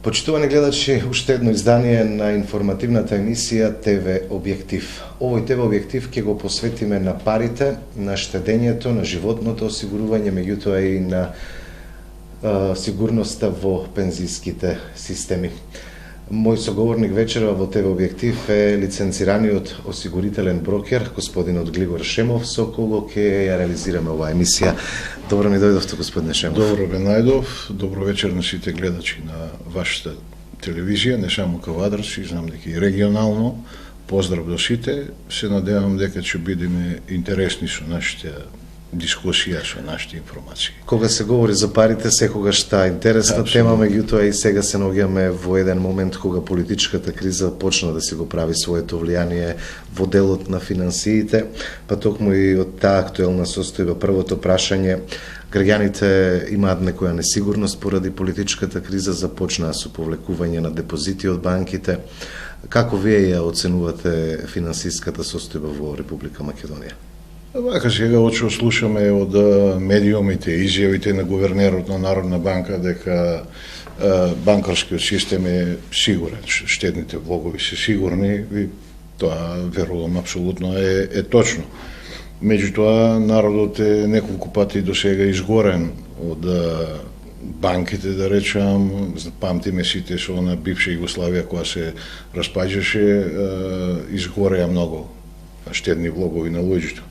Почитувани гледачи, уште едно издание на информативната емисија ТВ Објектив. Овој ТВ Објектив ќе го посветиме на парите, на штедењето, на животното осигурување, меѓутоа и на сигурноста во пензиските системи. Мој соговорник вечера во ТВ Објектив е лиценцираниот осигурителен брокер, господинот Глигор Шемов, со кого ќе ја реализираме оваа емисија. Добро ми дојдовте, господине Шемов. Добро бе најдов, добро вечер на сите гледачи на вашата телевизија, не само Кавадарци, знам дека и регионално. Поздрав до сите, се надевам дека ќе бидеме интересни со нашите дискусија, со нашите информации. Кога се говори за парите, секогаш таа интересна тема, меѓутоа и сега се наоѓаме во еден момент кога политичката криза почна да си го прави своето влијание во делот на финансиите, па токму и од таа актуелна состојба првото прашање, граѓаните имаат некоја несигурност поради политичката криза, започнаа со повлекување на депозити од банките. Како вие ја оценувате финансиската состојба во Република Македонија? Вака сега очо слушаме од медиумите, изјавите на гувернерот на Народна банка дека банкарскиот систем е сигурен, штедните влогови се сигурни и тоа верувам апсолутно е точно. Меѓутоа народот е неколку пати до сега изгорен од банките, да речам, памтиме сите со на бивша Југославија која се распаѓаше, изгореа многу штедни влогови на луѓето.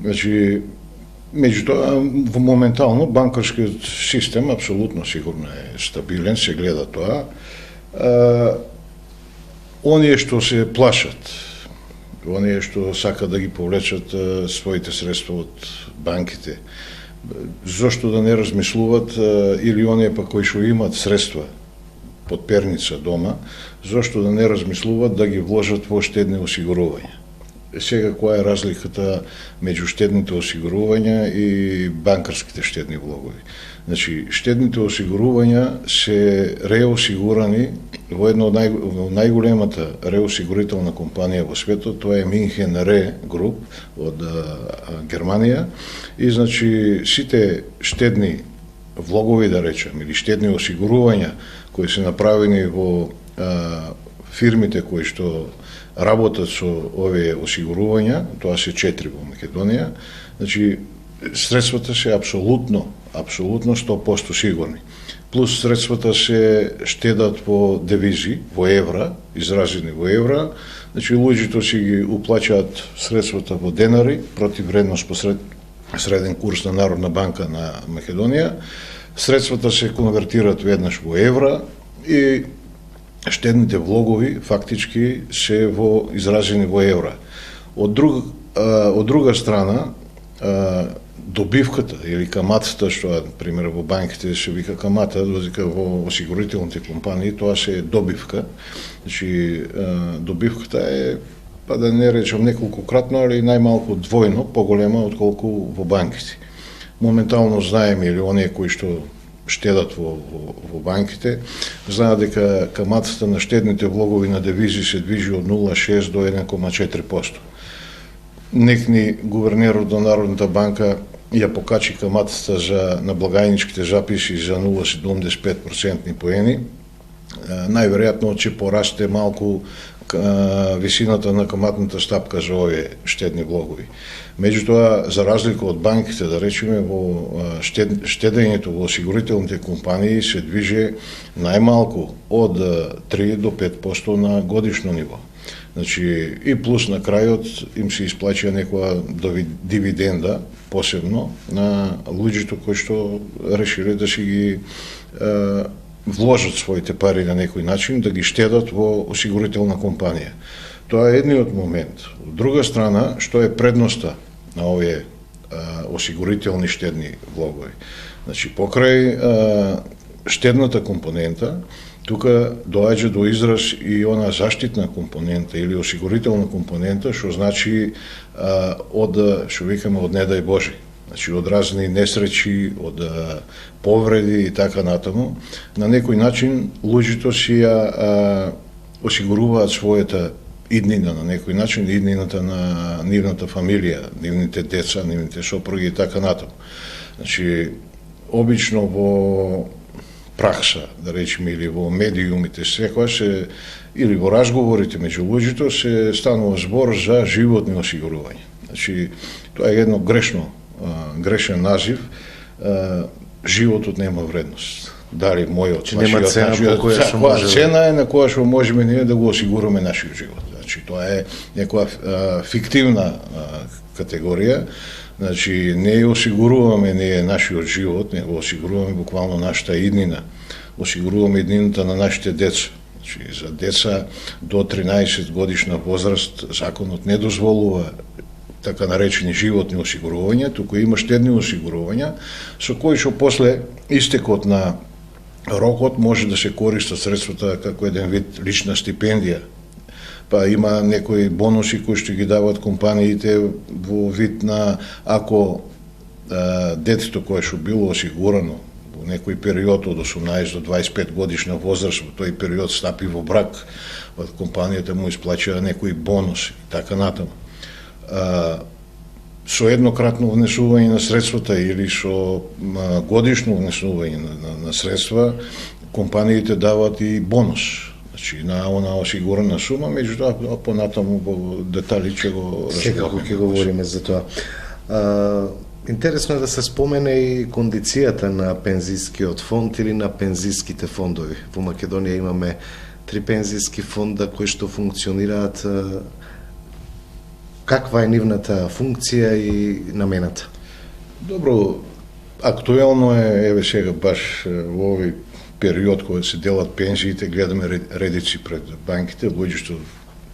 Значи, меѓутоа, моментално банкарскиот систем апсолутно сигурно е стабилен, се гледа тоа. Оние што се плашат, оние што сакат да ги повлечат своите средства од банките, зошто да не размислуват, или оние пак кои што имат средства под перница дома, зошто да не размислуват да ги вложат во штедни осигурувања. Сега, која е разликата меѓу штедните осигурувања и банкарските штедни влогови? Значи, штедните осигурувања се реосигурани во една од најголемата реосигурителна компанија во светот, тоа е Минхен Ре Груп од Германија, и значи сите штедни влогови, да речем, или штедни осигурувања кои се направени во фирмите кои што работат со овие осигурувања, тоа се 4 во Македонија, значи средствата се апсолутно 100% сигурни. Плюс средствата се штедат во девизи, во евра, изразени во евра, значи луѓето си ги уплаќаат средствата во денари, против вредност по среден курс на Народна банка на Македонија, средствата се конвертираат веднаш во евра и штедните влогови фактички се изразени во евра. Од друга страна, добивката или каматата, што пример во банките се вика камата, додека во осигурителните компании тоа се добивка. Значи добивката е, па да не речам неколкократно, али најмалку двојно поголема отколку во банките. Моментално знаеме, или оние кои што штедат во банките, знаат дека каматата на штедните влогови на девизи се движи од 0,6 до 1,4%. Некни гувернерот на Народната банка ја покачи каматата на благајничките записи за 0,75% поени. Најверојатно ќе порасте малку висината на каматната стапка за овие штедни влогови. Меѓутоа, за разлика од банките, да речеме, во штедењето во осигурителните компании се движи најмалку од 3 до 5% на годишно ниво. Значи, и плюс на крајот им се исплаќа некоја дивиденда, посебно на луѓето кои што решиле да си ги вложат своите пари на некој начин, да ги штедат во осигурителна компанија. Тоа е едниот момент. Од друга страна, што е предноста на овие осигурителни штедни влогови? Значи, покрај штедната компонента, тука доаѓа до израз и она заштитна компонента или осигурителна компонента, што значи што викаме од не дај Боже. Значи, од разни несреќи, од повреди и така натаму. На некој начин луѓето си ја осигуруваат својата иднина на некој начин, иднината на нивната фамилија, нивните деца, нивните сопруги и така натаму. Значи, обично во пракса, да речеме, или во медиумите секојаш се, или во разговорите меѓу луѓето се станува збор за животни осигурувања. Значи, тоа е едно грешен назив. Животот нема вредност. Дали мојот, че нема цена по која што може. Цена е на која што можеме ние да го осигураме нашиот живот. Значи, тоа е некоја фиктивна категорија. Значи, не осигуруваме ние нашиот живот, не го осигуруваме буквално нашата иднина. Осигуруваме иднината на нашите деца. Значи, за деца до 13 годишна возраст законот не дозволува така наречени животни осигурувања, туку има штедни осигурувања, со кои што после истекот на рокот може да се користат средствата како еден вид лична стипендија. Па има некои бонуси кои што ги дават компаниите во вид на ако детето кое што било осигурано во некој период од 18 до 25 годишна возраст, во тој период стапи во брак, компанијата му исплачува некои бонуси и така натаму. Со еднократно внесување на средствата или со годишно внесување на средства, компаниите дават и бонус. Значи, на она осигурена сума, меѓутоа понатаму во детали ќе го разгледаме. Секако ќе говориме за тоа. Интересно е да се спомене и кондицијата на пензискиот фонд или на пензиските фондови. Во Македонија имаме 3 пензиски фонда кои што функционираат. Каква е нивната функција и намената? Добро, актуелно е, еве сега баш во овој период кога се делат пензиите, гледаме редици пред банките, луѓе што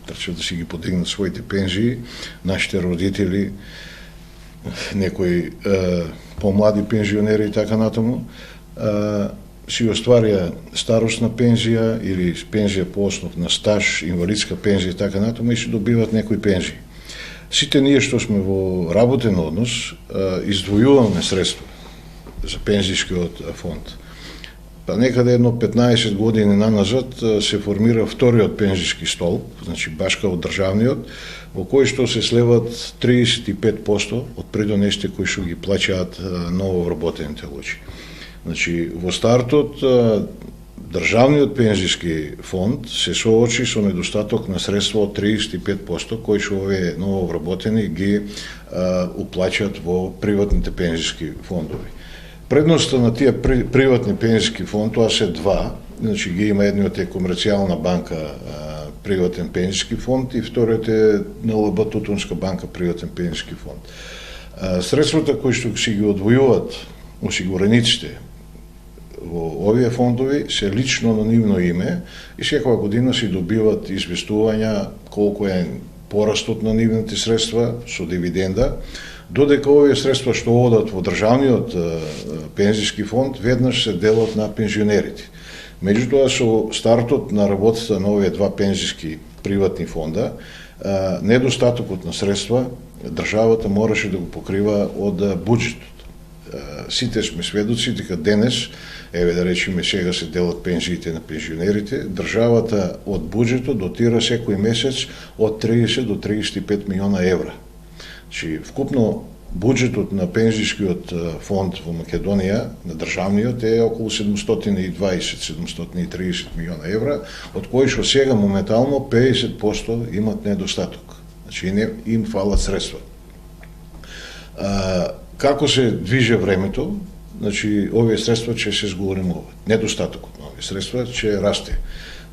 трчат да си ги подигнат своите пензии, нашите родители, некои помлади пензионери и така натаму, си остварија старосна пензија или пензија по основ на стаж, инвалидска пензија и така натаму и си добиват некои пензии. Сите ние што сме во работен однос, издвојуваме средства за пензискиот фонд. Па некаде едно 15 години наназад се формира вториот пензиски столб, значи башка од државниот, во кој што се слеват 35% од придонесите кои што ги плаќаат нововработените луѓе. Значи, во стартот државниот пензиски фонд се соочи со недостаток на средства од 35% кои што овие нововработени ги уплаќаат во приватните пензиски фондови. Предноста на тие приватни пензиски фонд, тоа се два, значи ги има едниот е Комерцијална банка приватен пензиски фонд и вториот е НЛБ Тутунска банка приватен пензиски фонд. Средствата кои што си ги одвојуваат осигурениците во овие фондови се лично на нивно име и секоја година си добиват известувања колку е порастот на нивните средства со дивиденда, додека овие средства што одат во државниот пензиски фонд веднаш се делат на пензионерите. Меѓутоа, со стартот на работата на овие два пензиски приватни фонда, недостатокот на средства државата мораше да го покрива од буџетот. Сите сме сведоци дека денес, еве да речеме сега се делат пензиите на пензионерите, државата од буџетот дотира секој месец од 30 до 35 милиона евра. Значи, вкупно буџетот на пензискиот фонд во Македонија, на државниот, е околу 720-730 милиона евра, од кои што сега моментално 50% имат недостаток. Значи, им фалат средства. Како се движе времето, значи, овие средства ќе се зголемуваат. Недостатокот на овие средства ќе расте.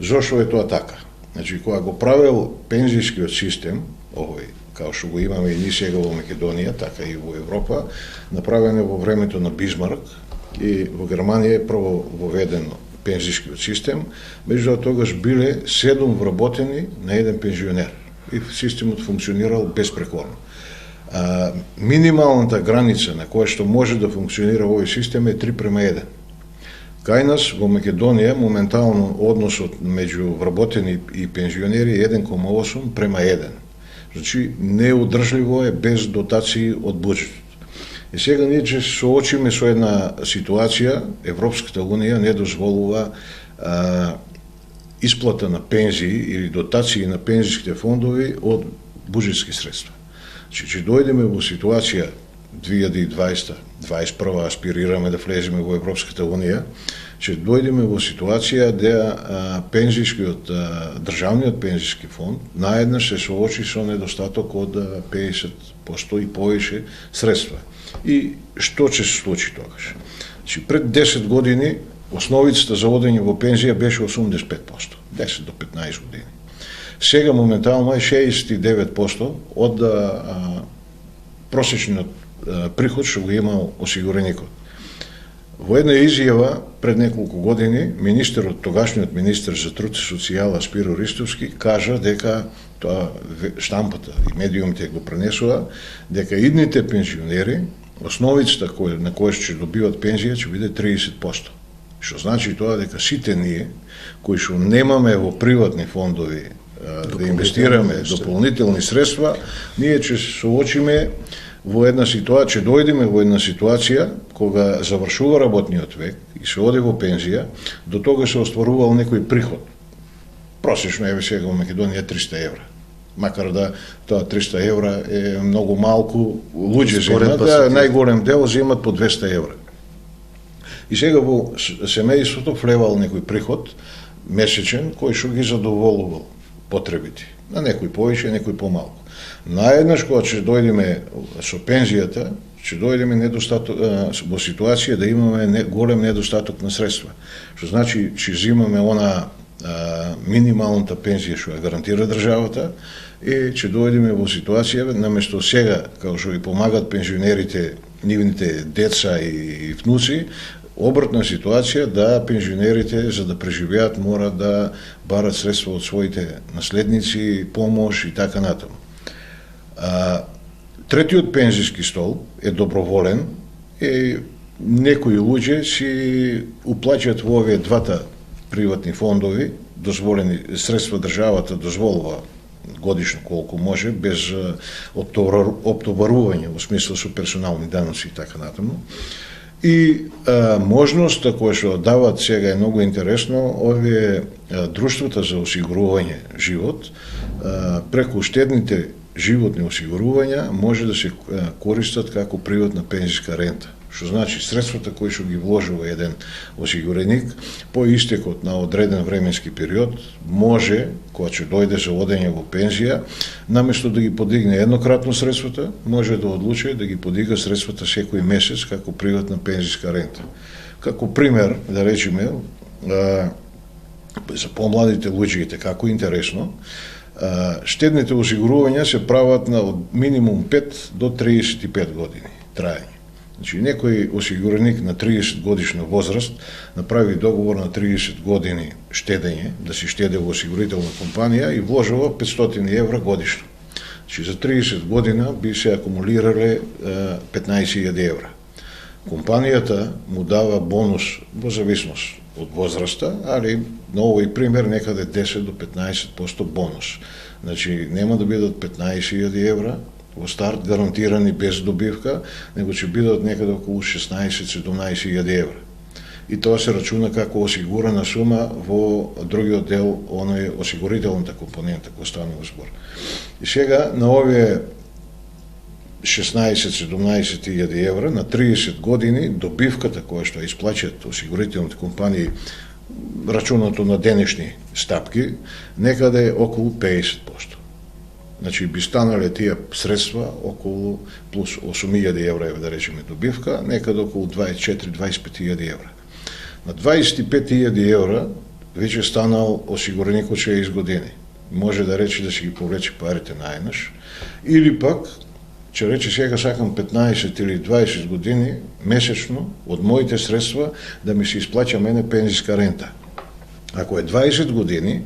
Зошто е тоа така? Значи, кога го правел пензискиот систем, овој као што го имаме и ние сега во Македонија, така и во Европа, направено во времето на Бисмарк и во Германија е прво воведен пензискиот систем, меѓутоа тогаш биле 7 вработени на еден пензионер и системот функционирал безпрекорно. Минималната граница на која што може да функционира овој систем е 3:1. Кај нас во Македонија моментално односот меѓу вработени и пензионери е 1,8:1. Значи неудржливо е без дотации од буџетот. И сега ние ќе се соочиме со една ситуација, Европската Унија не дозволува исплата на пензии или дотации на пензиските фондови од буџетски средства. Значи, ќе дојдеме во ситуација 2020-2021 аспирираме да влеземе во Европската Унија, ќе дојдеме во ситуација да пензискиот, државниот пензиски фонд наеднаш се соочи со недостаток од 50% и повеќе средства. И што ќе се случи тогаш? Значи, пред 10 години основицата за одење во пензија беше 85%, 10 до 15 години. Сега моментално е 69% од просечниот приход што го имал осигуреникот. Во една изјава пред неколку години тогашниот министер за труд и социјала Спиро Ристовски кажа дека тоа штампата и медиумите го пренесува дека идните пензионери основицата на која ќе добиват пензија ќе биде 30%. Што значи тоа дека сите ние кои што немаме во приватни фондови да инвестираме дополнителни средства, ние ќе се соочиме во една ситуација, ќе дојдеме во една ситуација кога завршува работниот век и се оде во пензија, до тога се остварувал некој приход. Просечно еве сега во Македонија 300 евра. Макар да тоа 300 евра е многу малку, луѓе земат, најголем дел земат по 200 евра. И сега во семејството влевал некој приход месечен кој што ги задоволувал потребите. На некој повеќе, некој помалку. Наеднаш кога ќе дојдеме со пензијата, ќе дојдеме во ситуација да имаме голем недостаток на средства. Што значи ќе земаме она минималната пензија што ја гарантира државата и ќе дојдеме во ситуација наместо сега како што ги помагат пензионерите, нивните деца и внуци, обратна ситуација да пензионерите за да преживеат мора да барат средства од своите наследници, помош и така натаму. Третиот пензиски стол е доброволен и некои луѓе си уплаќаат во овие двата приватни фондови, дозволени средства државата дозволува годишно колку може, без оптоварување во смисла со персонални даноци и така натаму. И можноста која што дават сега е многу интересно, овие друштвата за осигурување живот, преку штедните животни осигурувања може да се користат како приватна пензиска рента. Што значи средствата кои што ги вложува еден осигуреник по истекот на одреден временски период може, кога ќе дојде за одење во пензија, наместо да ги подигне еднократно средствата, може да одлучи да ги подига средствата секој месец како приватна пензиска рента. Како пример, да речеме, за помладите луѓе како интересно, штедните осигурувања се прават на од минимум 5 до 35 години траење. Значи, некој осигуреник на 30 годишна возраст направи договор на 30 години штедење, да си штеде во осигурителна компанија и вложува 500 евра годишно. Значи, за 30 година би се акумулирале 15.000 евра. Компанијата му дава бонус во зависност од возраста, али на овој пример некаде 10 до 15% бонус. Значи, нема да бидат 15.000 евра во старт гарантирани без добивка, него ќе бидат некаде околу 16-17.000 евра. И тоа се рачуна како осигурана сума во другиот дел, оној осигурителната компонента која станува збор. И сега на овие 16-17.000 евра на 30 години добивката која што исплаќаат осигурителните компании рачунато на денешни стапки, некаде околу 50%. Значи би станале тие средства околу плюс 8.000 евра, да речеме добивка, некаде околу 24-25.000 евра. На 25.000 евра веќе станал осигуреникот 60 години. може да рече да си ги повлече парите наеднъж, или пък, че рече сега сакам 15 или 20 години месечно от моите средства да ми се изплача мене пензijска рента. Ако е 20 години,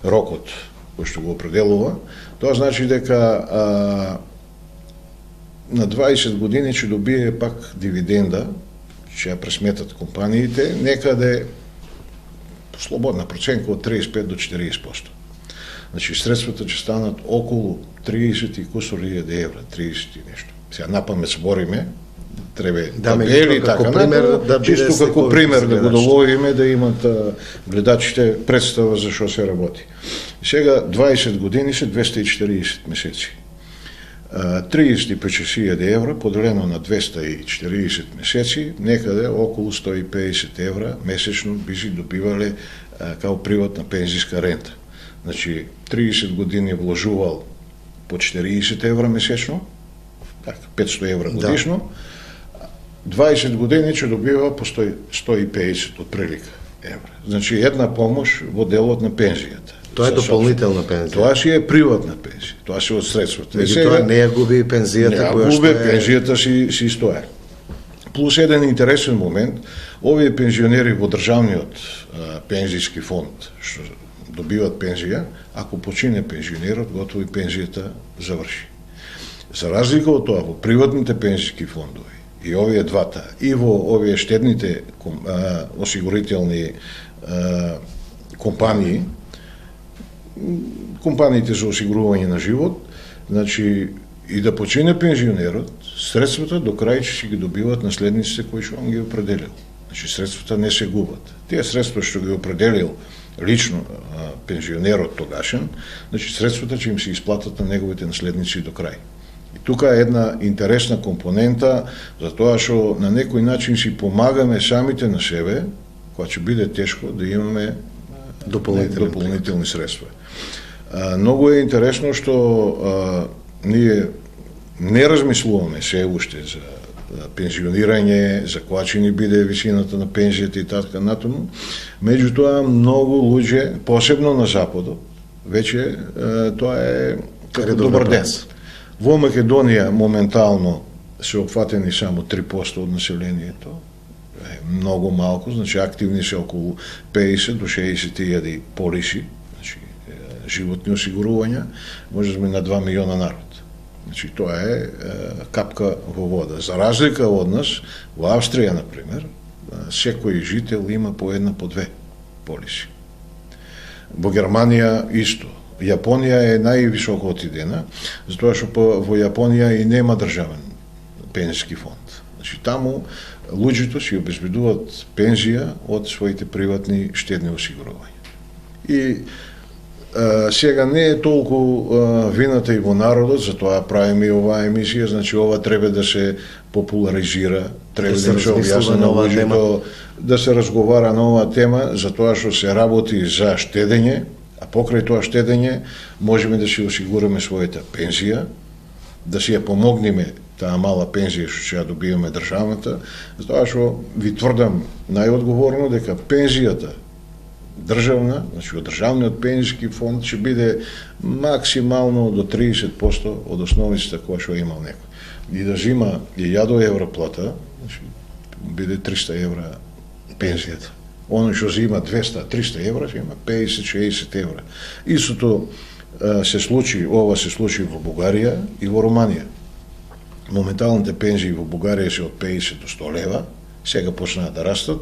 рокот кој што го определува, тоа значи дека на 20 години ќе добие пак дивиденда, ќе ја пресметат компаниите, некаде слободна проценка од 35 до 40%. Значи средствата ќе станат околу 30 и кусор хиляди евра, 30 и нешто. Сега напамет збориме, треба табели и така натаму, чисто како пример да го доловиме, да имат гледачите представа за што се работи. Сега 20 години се 240 месеци. 35.000 евра поделено на 240 месеци, некаде околу 150 евра месечно би си добивале као приватна пензijска рента. Значи 30 години вложувал по 40 евра месечно, 500 евра годишно, 20 години ќе добива по 150 отприлика евра. Значи една помош во делот на пензијата. Тоа е дополнителна пензија. Тоа си е приватна пензија. Тоа си од средствата. Тоа не ја губи пензијата која што е... пензијата си стоја. Плюс еден интересен момент, овие пензионери во државниот пензijски фонд што добиват пензија, ако почине пензионерот, готово и пензијата заврши. За разлика од тоа, во приватните пензijски фондови и овие двата, и во овие штедните осигурителни компании, компаниите за осигурување на живот, значи и да почине пензионерот, средствата до крај ќе си ги добиват наследниците кои што он ги определил. Значи средствата не се губат. Тие средства што ги определил лично пензионерот тогашен, значи средствата ќе им се исплатат на неговите наследници до крај. И тука е една интересна компонента за тоа што на некој начин си помагаме самите на себе, кога ќе биде тешко да имаме дополнителни средства. Многу е интересно што ние не размислуваме се уште за пензионирање, за која ќе ни биде висината на пензијата и така натаму. Меѓутоа многу луѓе, посебно на западот, веќе тоа е како добар ден. Во Македонија моментално се опфатени само 3% од населението. Е многу малку, значи активни се околу 50 до 60 хиляди полиси, значи животни осигурувања, може да сме на 2 милиона народ. Значи тоа е капка во вода. За разлика од нас, во Австрија, например, секој жител има по една, по две полиси. Во Германија исто. Јапонија е највисоко отидена, затоа што во Јапонија и нема државен пензijски фонд. Значи таму луѓето си обезбедуваат пензија од своите приватни штедни осигурувања. И сега не е толку вината и во народот, затоа правиме и оваа емисија, значи ова треба да се популаризира, треба да се објасни на луѓето, да се разговара на оваа тема, затоа што се работи за штедење, а покрај тоа штедење можеме да си осигураме својата пензија, да си ја помогнеме таа мала пензија што ќе ја добиваме државната, затоа што ви тврдам најодговорно дека пензијата државна, значи од државниот пензijски фонд ќе биде максимално до 30% од основицата која што имал некој. И да зима 1000 евра плата, значи биде 300 евра пензијата. Оно што зима 200-300 евра, ќе има 50-60 евра. Истото се случи, ова се случи во Бугарија и во Романија. Моменталните пензии во Бугарија се од 50 до 100 лева, сега почнаа да растат,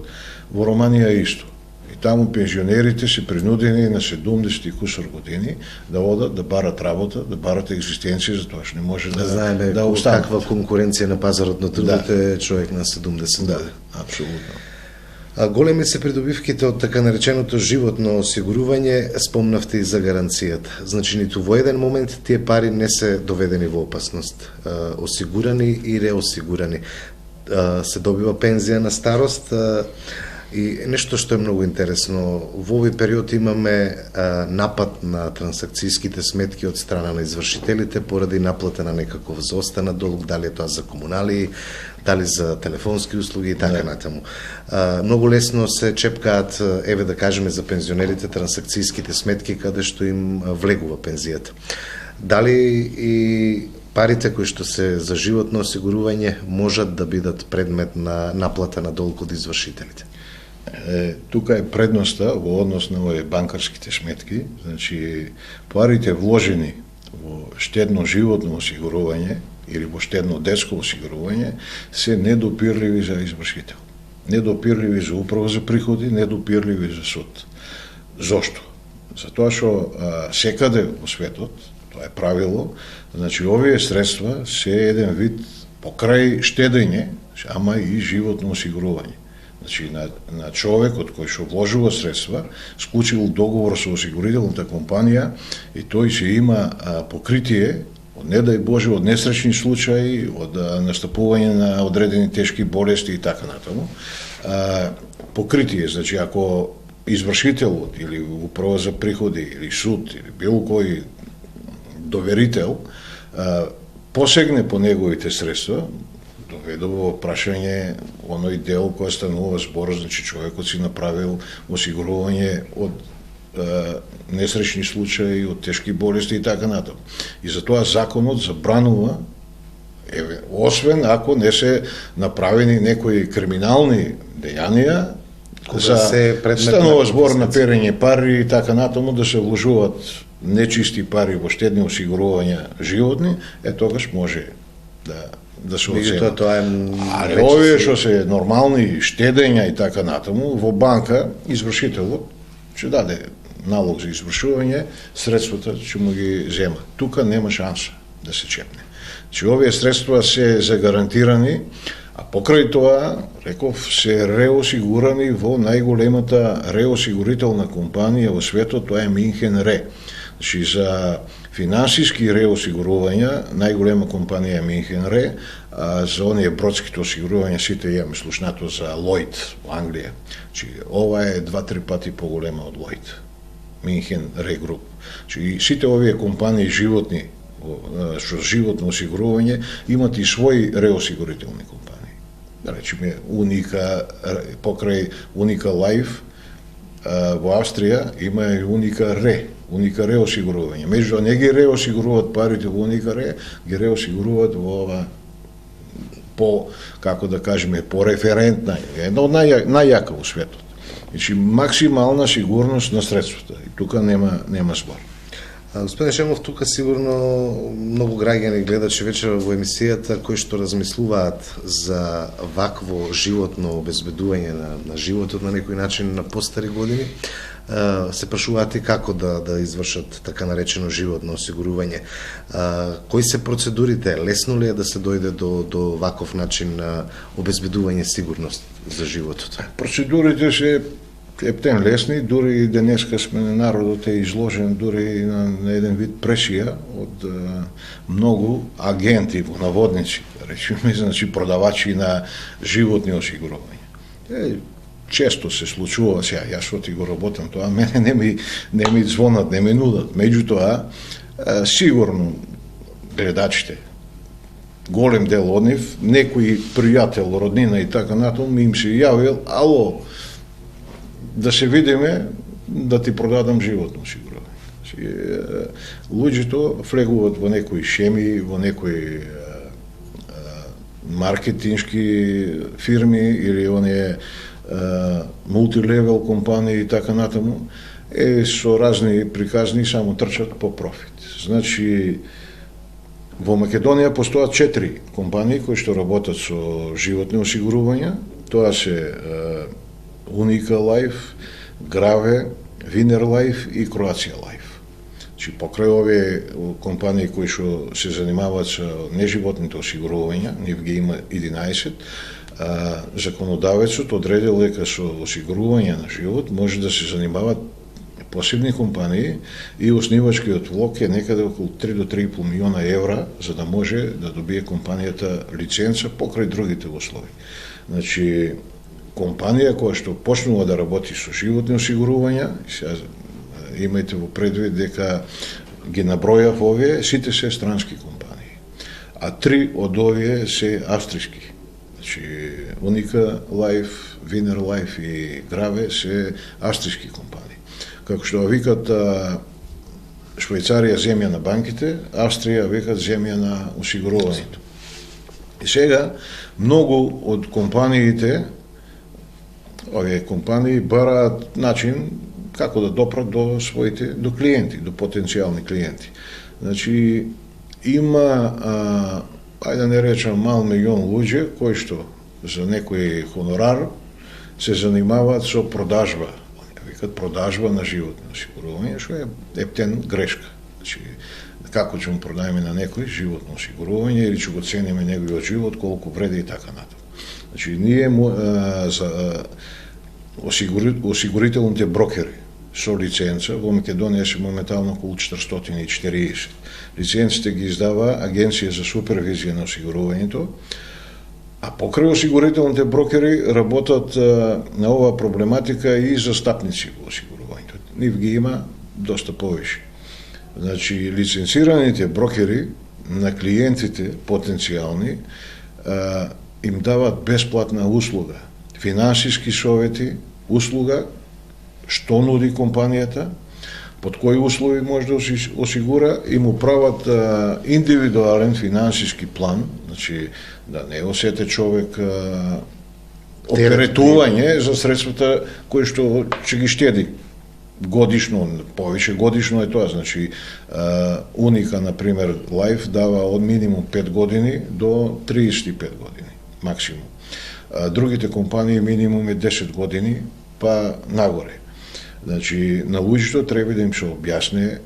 во Романија исто. И таму пензионерите се принудени на 70 и кусор години да одат, да барат работа, да барат екзистенција, затоа што не може да знаеме да останат. Каква конкуренција на пазарот на трудот е човек на 70 години. Апсолутно. Големи се придобивките од така нареченото животно осигурување, спомнавте и за гаранцијата. Значи, ниту во еден момент тие пари не се доведени во опасност. Осигурани и реосигурани. Се добива пензија на старост. И нешто што е многу интересно, во овој период имаме напад на трансакцијските сметки од страна на извршителите поради наплата на некаков заостанат долг, дали е тоа за комунали, дали за телефонски услуги и така натаму. Многу лесно се чепкаат, еве да кажеме за пензионерите, трансакцијските сметки каде што им влегува пензијата. Дали и парите кои што се за животно осигурување можат да бидат предмет на наплата на долг од извршителите? Тука е предноста во однос на овие банкарските сметки, значи парите вложени во штедно животно осигурување или во штедно детско осигурување се недопирливи за извршител. Недопирливи за управа за приходи, недопирливи за суд. Зошто? Затоа што секаде во светот, тоа е правило, значи овие средства се еден вид покрај штедење, ама и животно осигурување. Значи, на човекот кој што вложува средства, склучил договор со осигурителната компанија и тој се има покритие од, не дај Боже, од несречни случаи, од настапување на одредени тешки болести и така натаму. Покритие, значи, ако извршителот или управа за приходи или суд или било кој доверител посегне по неговите средства, доведува во прашање оној дел кој станува збор, значи човекот си направил осигурување од несречни случаи, од тешки болести и така натаму. И затоа законот забранува, освен ако не се направени некои криминални дејанија, за станува збор на перење пари и така натаму, да се вложуваат нечисти пари во штедни осигурувања животни, тогаш може да се оценува. Але овие што се нормални штедења и така натаму, во банка извршителот ќе даде налог за извршување, средствата ќе му ги зема. Тука нема шанса да се чепне. Че овие средства се загарантирани, а покрај тоа, реков, се реосигурани во најголемата реосигурителна компанија во светот, тоа е Минхен Ре. Значи, за финансиски реосигурувања, најголема компанија е Минхен Ре, а за оние бродските осигурувања сите имаме слушнато за Лойд во Англија. Значи, ова е 2-3 пати поголема од Лойд. Минхен Ре груп. Значи, сите овие компании животни, што животно осигурување, имат и своји реосигурителни компании. Да речеме, Уника, покрај Уника Лайф, во Австрија има и Уника Ре, Уника Ре осигурување. Меѓутоа не ги реосигуруваат парите во Уника Ре, ги реосигуруваат во ова по, како да кажеме, по референтна, една од најјака во светот. Значи, максимална сигурност на средствата. И тука нема збор. Господин Шемов, тука сигурно многу граѓани гледачи вечера во емисијата кои што размислуваат за вакво животно обезбедување на животот на некој начин на постари години, се прашуваат и како да извршат така наречено животно осигурување. Кои се процедурите? Лесно ли е да се дојде до ваков начин на обезбедување сигурност за животот? Процедурите се ептен лесни, дури и денеска сме на народот е изложен дури на еден вид пресија од многу агенти во наводници, речеме, значи продавачи на животни осигурувања. Често се случува, сега јас што ти го работам тоа, мене не ми звонат, не ми нудат. Меѓутоа, сигурно гледачите, голем дел од нив, некој пријател, роднина и така натаму ми им се јавил, ало, да се видиме, да ти продадам животно осигурување. Луѓето влегуваат во некои шеми, во некои маркетиншки фирми или оние мултилевел компании и така натаму, со разни приказни само трчат по профит. Значи, во Македонија постојат 4 компании кои што работат со животни осигурувања. Тоа се Уника Лайф, Граве, Винер Лайф и Кроација Лайф. Значи, покрај овие компании кои што се занимаваат со неживотните осигурувања, нив ги има 11, законодавецот одредил дека со осигурување на живот може да се занимаваат посебни компании и оснивачкиот влог е некаде околу 3 до 3,5 милиона евра за да може да добие компанијата лиценца покрај другите услови. Значи, компанија која што почнува да работи со животни осигурувања, сега имајте во предвид дека ги набројав овие, сите се странски компании, а 3 од овие се австријски. Значи, Уника Лайф, Винер Лайф и Граве се австрийски компании. Како што викат Швајцарија земја на банките, Австрија викат земја на осигурувањето. И сега многу од компаниите, овие компании бараат начин како да допрат до своите, до клиенти, до потенцијални клиенти. Значи, има, ајде да не речам мал милион луѓе кои што за некој хонорар се занимаваат со продажба. Викат продажба на животно осигурување, што е ептен грешка. Значи, како ќе му продаеме на некој животно осигурување или ќе го цениме неговиот живот, колку вреди и така натаму. Значи, ние за осигурителните брокери со лиценца, во Македонија се моментално околу 440. Лиценците ги издава Агенција за супервизија на осигурувањето, а покрај осигурителните брокери работат на оваа проблематика и застапници во осигурувањето. Нив ги има доста повише. Значи, лиценцираните брокери на клиентите потенцијални им дават бесплатна услуга, финансиски совети, услуга, што нуди компанијата, под кои услови може да осигура и му прават индивидуален финансиски план, значи да не осете човек оптеретување за средствата кои што ќе ги штеди годишно, повише годишно е тоа, значи Уника, например, Лайф дава од минимум 5 години до 35 години, максимум. Другите компании минимум е 10 години, па нагоре. Значи, на луѓето треба да им се објасне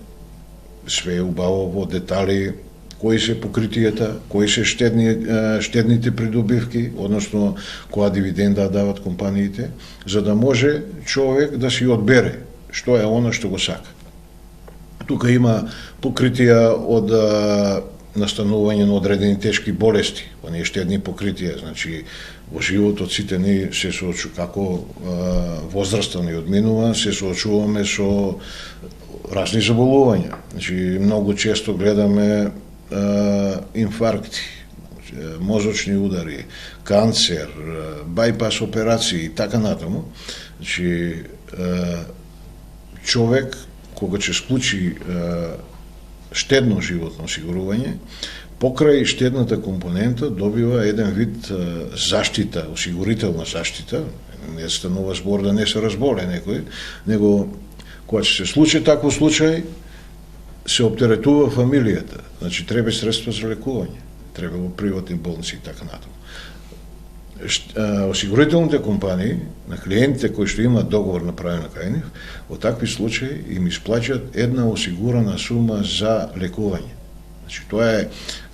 све убаво во детали, кои се покритијата, кои се штедните придобивки, односно која дивиденда дават компаниите, за да може човек да си одбере што е оно што го сака. Тука има покритија од настанување на одредени тешки болести, оние штедни покритија, значи во животот сите ние се соочуваме, како возраста ни одминува, се соочуваме со разни заболувања. Значи многу често гледаме инфаркти, мозочни удари, канцер, бајпас операции и така натаму. Значи човек кога ќе склучи штедно животно осигурување, покрај штедната компонента добива еден вид заштита, осигурителна заштита, не станува збор да не се разболе некој, него кога ќе се случи таков случај, се оптеретува фамилијата, значи треба средства за лекување, треба во приватни болници и така натаму. Осигурителните компании на клиентите кои што имаат договор направен кај нив, во такви случаи им исплаќаат една осигурана сума за лекување. Значи тоа е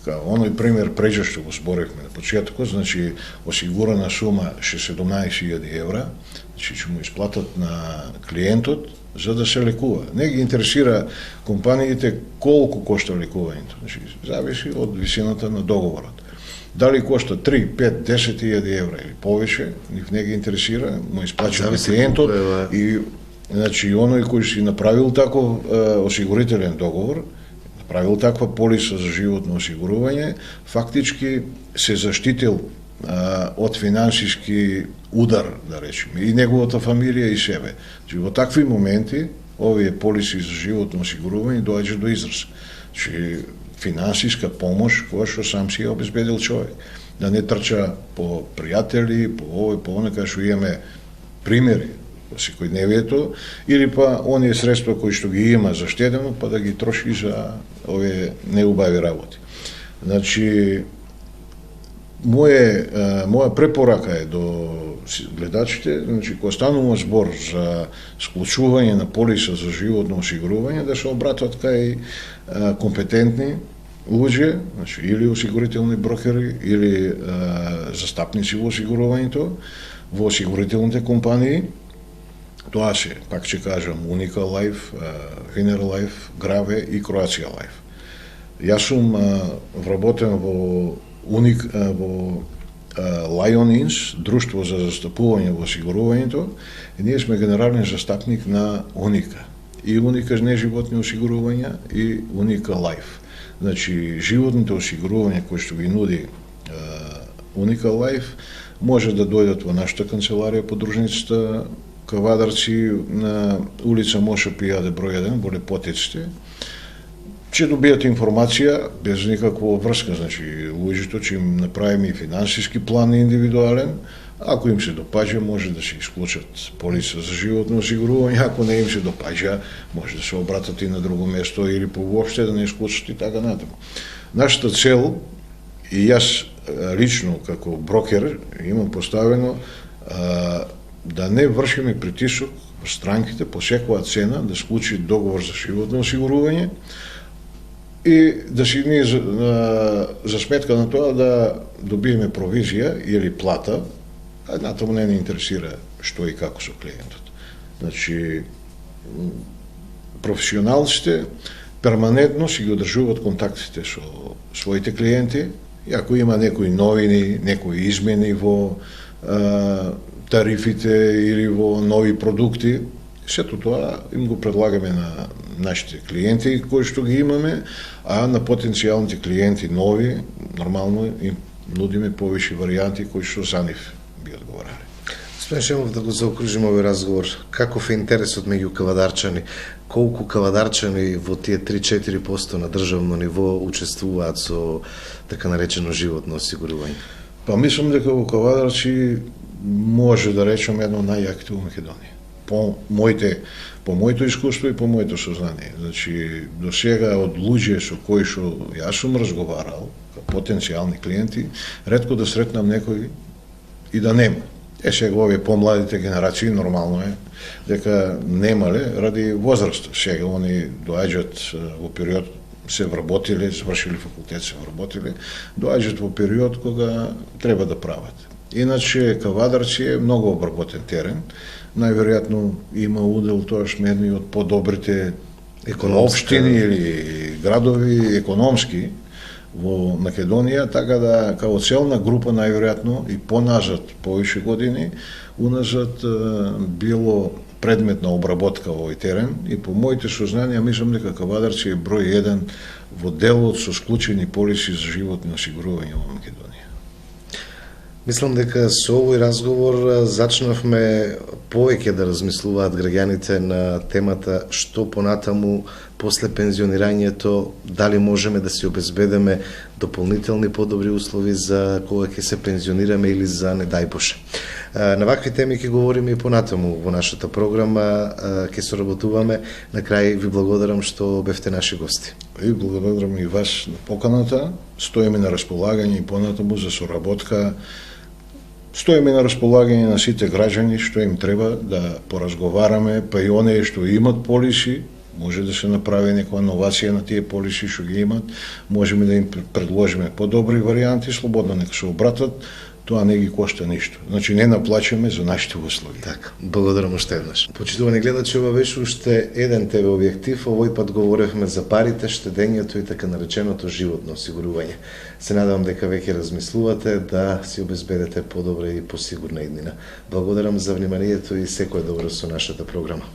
оној пример преđe што го зборевме на почетокот, значи осигурана сума 17.000 евра, значи ќе му исплатат на клиентот за да се лекува. Не ги интересира компаниите колку кошта лекувањето, значи зависи од висината на договорот. Дали кошта 3, 5, 10.000 евра или повише, нив не ги интересира, му исплачува на клиентот и значи оној кој си направил таков осигурителен договор, направил таква полиса за животно осигурување, фактички се заштитил од финансиски удар, да речеме, и неговата фамилија и себе. Значи, во такви моменти, овие полиси за животно осигурување доаѓа до израз. Значи, финансиска помош која што сам си ја обезбедил човек. Да не трча по пријатели, по овој, по оној, што имаме примери во секојдневието, или па оние средства кои што ги има заштедено, па да ги троши за овие неубави работи. Значи, моја препорака е до гледачите, значи, кога станува збор за склучување на полиса за животно осигурување, да се обратат кај компетентни луѓе, значи, или осигурителни брокери, или застапници во осигурувањето, во осигурителните компании. Тоа се, пак ќе кажам, Уника Лайф, Винер Лайф, Граве и Кроација Лайф. Јас сум вработен во Lion Inc, друштво за застапување во осигурувањето, и ние сме генерален застапник на Уника. И Уника неживотни осигурувања и Уника Лайф. Значи, животните осигурувања кои што ги нуди Unikal Life, може да дојдат во нашата канцеларија подружницата Кавадарци на улица Моша Пијаде број 1 во Лепотиците. Ќе добијат информација без никаква врска, значи луѓето ќе им направиме и финансиски план индивидуален. Ако им се допаѓа, може да се исклучат полица за животно осигурување, ако не им се допаѓа, може да се обратат и на друго место или воопште да не исклучат и така натаму. Нашата цел, и јас лично како брокер имам поставено да не вршиме притисок странките по секоја цена да склучи договор за животно осигурување и да си ние за сметка на тоа да добиеме провизија или плата, а едната му не интересира што и како со клиентот. Значи, професионалците перманентно си ги одржуваат контактите со своите клиенти и ако има некои новини, некои измени во тарифите или во нови продукти, сето тоа им го предлагаме на нашите клиенти кои што ги имаме, а на потенцијалните клиенти нови, нормално им нудиме повише варијанти кои што за нив би одговарале. Господин Шемов, да го заокружим овој разговор. Каков е интересот меѓу кавадарчани? Колку кавадарчани во тие 3-4% на државно ниво учествуваат со така наречено животно осигурување? Па мислам дека во Кавадарци може да речем едно најаките во Македонија. По моето искуство и по моето сознание. Значи, до сега од луѓе со кои што јас сум разговарал, потенцијални клиенти, ретко да сретнам некој и да нема. Сега овие помладите генерации нормално е дека немале ради возраста. Сега они доаѓаат во период се вработиле, завршили факултет, се вработиле, доаѓаат во период кога треба да прават. Иначе Кавадарци е многу обработен терен. Најверојатно има удел тоаш едни од подобрите општини или градови економски во Македонија, така да као целна група најверојатно и поназад повише години уназад било предмет на обработка овој терен и по моите сознанија мислам дека Кавадарци е број 1 во делот со склучени полиси за животни осигурување во Македонија. Мислам дека со овој разговор зачнавме повеќе да размислуваат граѓаните на темата што понатаму после пензионирањето, дали можеме да си обезбедеме дополнителни подобри услови за кога ќе се пензионираме или за не дај Боже. На вакви теми ќе говориме и понатаму во нашата програма, ќе соработуваме. На крај ви благодарам што бевте наши гости. И благодарам и вас на поканата. Стоиме на располагање и понатаму за соработка. Стоиме на располагање на сите граѓани што им треба да поразговараме, па и оние што имат полиси, може да се направи некоја новација на тие полиси што ги имат, можеме да им предложиме подобри варијанти, слободно нека се обратат, тоа не ги кошта ништо. Значи не наплачаме за нашите услуги. Така, благодарам уште еднаш. Почитувани гледачи, ова беше уште еден ТВ објектив. Овој пат говоревме за парите, штедењето и така нареченото животно осигурување. Се надевам дека веќе размислувате да си обезбедете подобра и посигурна иднина. Благодарам за вниманието и секое добро со нашата програма.